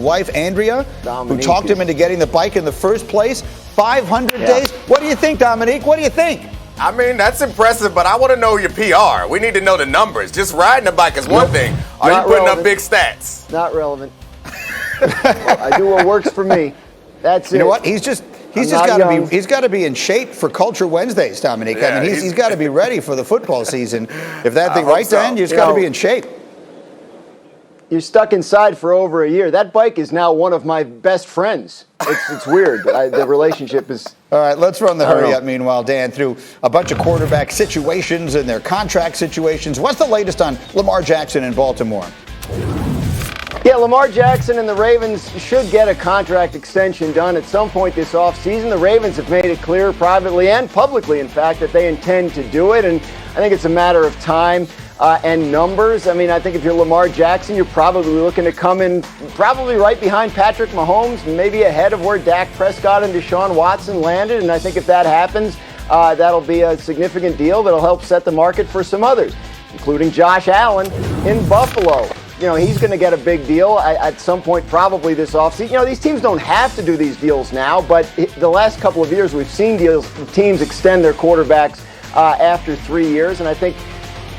wife, Andrea, Dominique, who talked him into getting the bike in the first place. 500 days. What do you think, Dominique? What do you think? I mean, that's impressive, but I want to know your PR. We need to know the numbers. Just riding a bike is one thing. Are you putting up big stats? Not relevant. I do what works for me. That's it. You know what? He's got to be in shape for Culture Wednesdays, Dominique. Yeah, I mean, he's got to be ready for the football season. If that thing right then, you just got to be in shape. You're stuck inside for over a year. That bike is now one of my best friends. It's weird. The relationship is... All right, let's run the hurry up, meanwhile, Dan, through a bunch of quarterback situations and their contract situations. What's the latest on Lamar Jackson in Baltimore? Yeah, Lamar Jackson and the Ravens should get a contract extension done at some point this offseason. The Ravens have made it clear privately and publicly, in fact, that they intend to do it. And I think it's a matter of time and numbers. I mean, I think if you're Lamar Jackson, you're probably looking to come in probably right behind Patrick Mahomes, maybe ahead of where Dak Prescott and Deshaun Watson landed. And I think if that happens, that'll be a significant deal that'll help set the market for some others, including Josh Allen in Buffalo. You know, he's going to get a big deal at some point, probably this offseason. You know, these teams don't have to do these deals now, but the last couple of years we've seen teams extend their quarterbacks after 3 years, and I think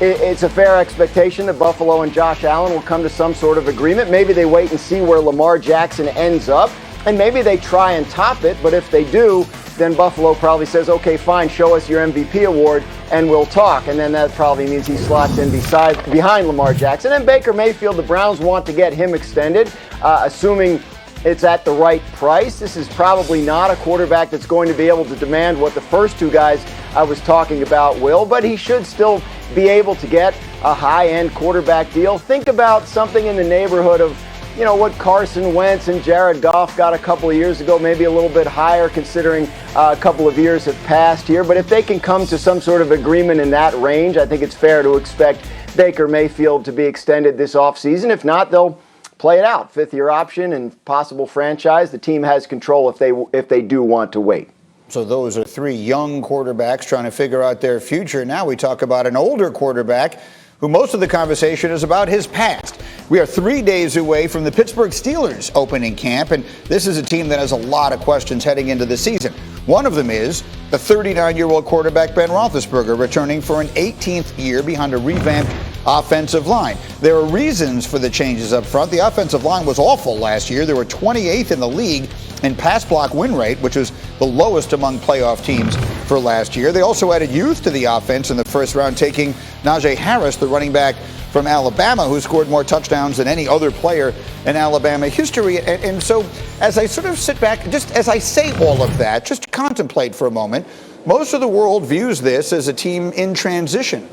it's a fair expectation that Buffalo and Josh Allen will come to some sort of agreement. Maybe they wait and see where Lamar Jackson ends up, and maybe they try and top it, but if they do, then Buffalo probably says, okay, fine, show us your MVP award, and we'll talk. And then that probably means he slots in behind Lamar Jackson. And Baker Mayfield, the Browns want to get him extended, assuming it's at the right price. This is probably not a quarterback that's going to be able to demand what the first two guys I was talking about will, but he should still be able to get a high-end quarterback deal. Think about something in the neighborhood of, you know, what Carson Wentz and Jared Goff got a couple of years ago, maybe a little bit higher considering a couple of years have passed here. But if they can come to some sort of agreement in that range, I think it's fair to expect Baker Mayfield to be extended this offseason. If not, they'll play it out. Fifth-year option and possible franchise. The team has control if they do want to wait. So those are three young quarterbacks trying to figure out their future. Now we talk about an older quarterback who most of the conversation is about his past. We are 3 days away from the Pittsburgh Steelers opening camp, and this is a team that has a lot of questions heading into the season. One of them is the 39-year-old quarterback Ben Roethlisberger returning for an 18th year behind a revamped offensive line. There are reasons for the changes up front. The offensive line was awful last year. They were 28th in the league in pass block win rate, which was the lowest among playoff teams for last year. They also added youth to the offense in the first round, taking Najee Harris, the running back from Alabama, who scored more touchdowns than any other player in Alabama history. And so as I sort of sit back, just as I say all of that, just contemplate for a moment, most of the world views this as a team in transition.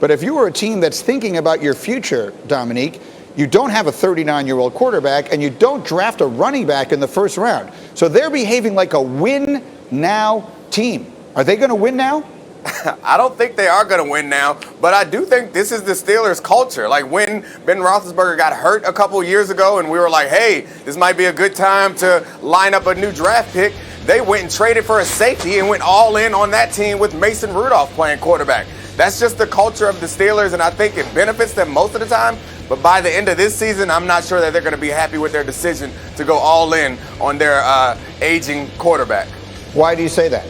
But if you were a team that's thinking about your future, Dominique, you don't have a 39-year-old quarterback, and you don't draft a running back in the first round. So they're behaving like a win-now team. Are they going to win now? I don't think they are going to win now, but I do think this is the Steelers' culture. Like when Ben Roethlisberger got hurt a couple years ago and we were like, hey, this might be a good time to line up a new draft pick, they went and traded for a safety and went all in on that team with Mason Rudolph playing quarterback. That's just the culture of the Steelers, and I think it benefits them most of the time. But by the end of this season, I'm not sure that they're going to be happy with their decision to go all in on their aging quarterback. Why do you say that?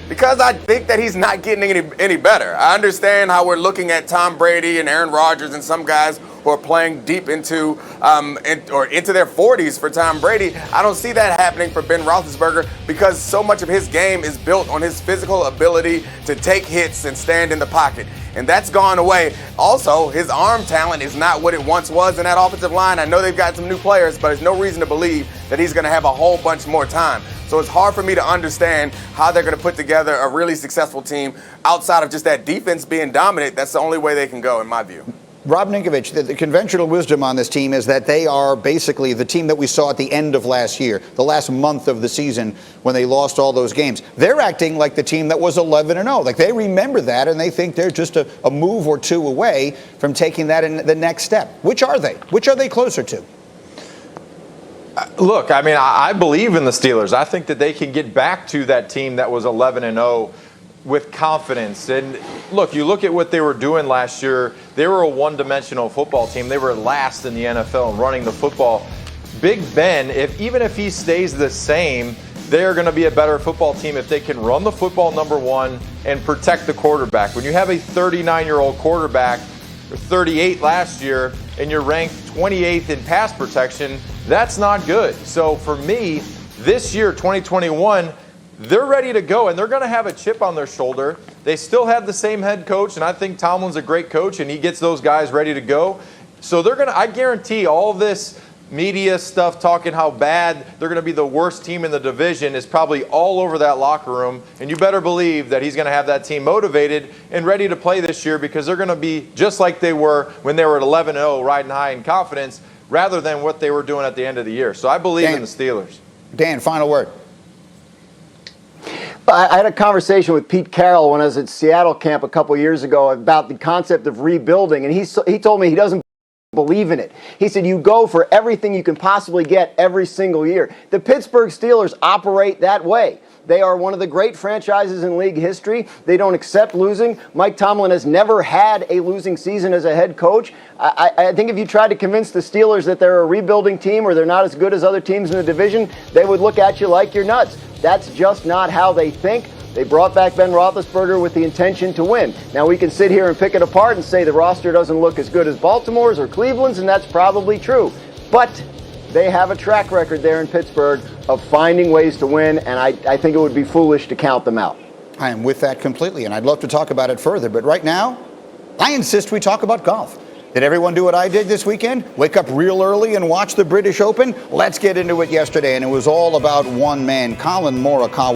Because I think that he's not getting any better. I understand how we're looking at Tom Brady and Aaron Rodgers and some guys who are playing deep into their 40s for Tom Brady. I don't see that happening for Ben Roethlisberger because so much of his game is built on his physical ability to take hits and stand in the pocket. And that's gone away. Also, his arm talent is not what it once was in that offensive line. I know they've got some new players, but there's no reason to believe that he's going to have a whole bunch more time. So it's hard for me to understand how they're going to put together a really successful team outside of just that defense being dominant. That's the only way they can go, in my view. Rob Ninkovich, the conventional wisdom on this team is that they are basically the team that we saw at the end of last year, the last month of the season when they lost all those games. They're acting like the team that was 11-0. Like they remember that and they think they're just a move or two away from taking that in the next step. Which are they? Which are they closer to? Look, I mean, I believe in the Steelers. I think that they can get back to that team that was 11-0 with confidence. And look, you look at what they were doing last year. They were a one-dimensional football team. They were last in the NFL in running the football. Big Ben, even if he stays the same, they're going to be a better football team if they can run the football, number one, and protect the quarterback. When you have a 39-year-old quarterback, or 38 last year, and you're ranked 28th in pass protection, that's not good. So for me, this year, 2021, they're ready to go, and they're going to have a chip on their shoulder. They still have the same head coach, and I think Tomlin's a great coach, and he gets those guys ready to go. So I guarantee all this media stuff talking how bad they're going to be the worst team in the division is probably all over that locker room, and you better believe that he's going to have that team motivated and ready to play this year, because they're going to be just like they were when they were at 11-0, riding high in confidence, rather than what they were doing at the end of the year. So I believe in the Steelers. Dan, final word. I had a conversation with Pete Carroll when I was at Seattle camp a couple years ago about the concept of rebuilding, and he told me he doesn't believe in it. He said you go for everything you can possibly get every single year. The Pittsburgh Steelers operate that way. They are one of the great franchises in league history. They don't accept losing. Mike Tomlin has never had a losing season as a head coach. I think if you tried to convince the Steelers that they're a rebuilding team or they're not as good as other teams in the division, they would look at you like you're nuts. That's just not how they think. They brought back Ben Roethlisberger with the intention to win. Now, we can sit here and pick it apart and say the roster doesn't look as good as Baltimore's or Cleveland's, and that's probably true. But they have a track record there in Pittsburgh of finding ways to win, and I think it would be foolish to count them out. I am with that completely, and I'd love to talk about it further. But right now, I insist we talk about golf. Did everyone do what I did this weekend? Wake up real early and watch the British Open? Let's get into it yesterday, and it was all about one man, Colin Morikawa.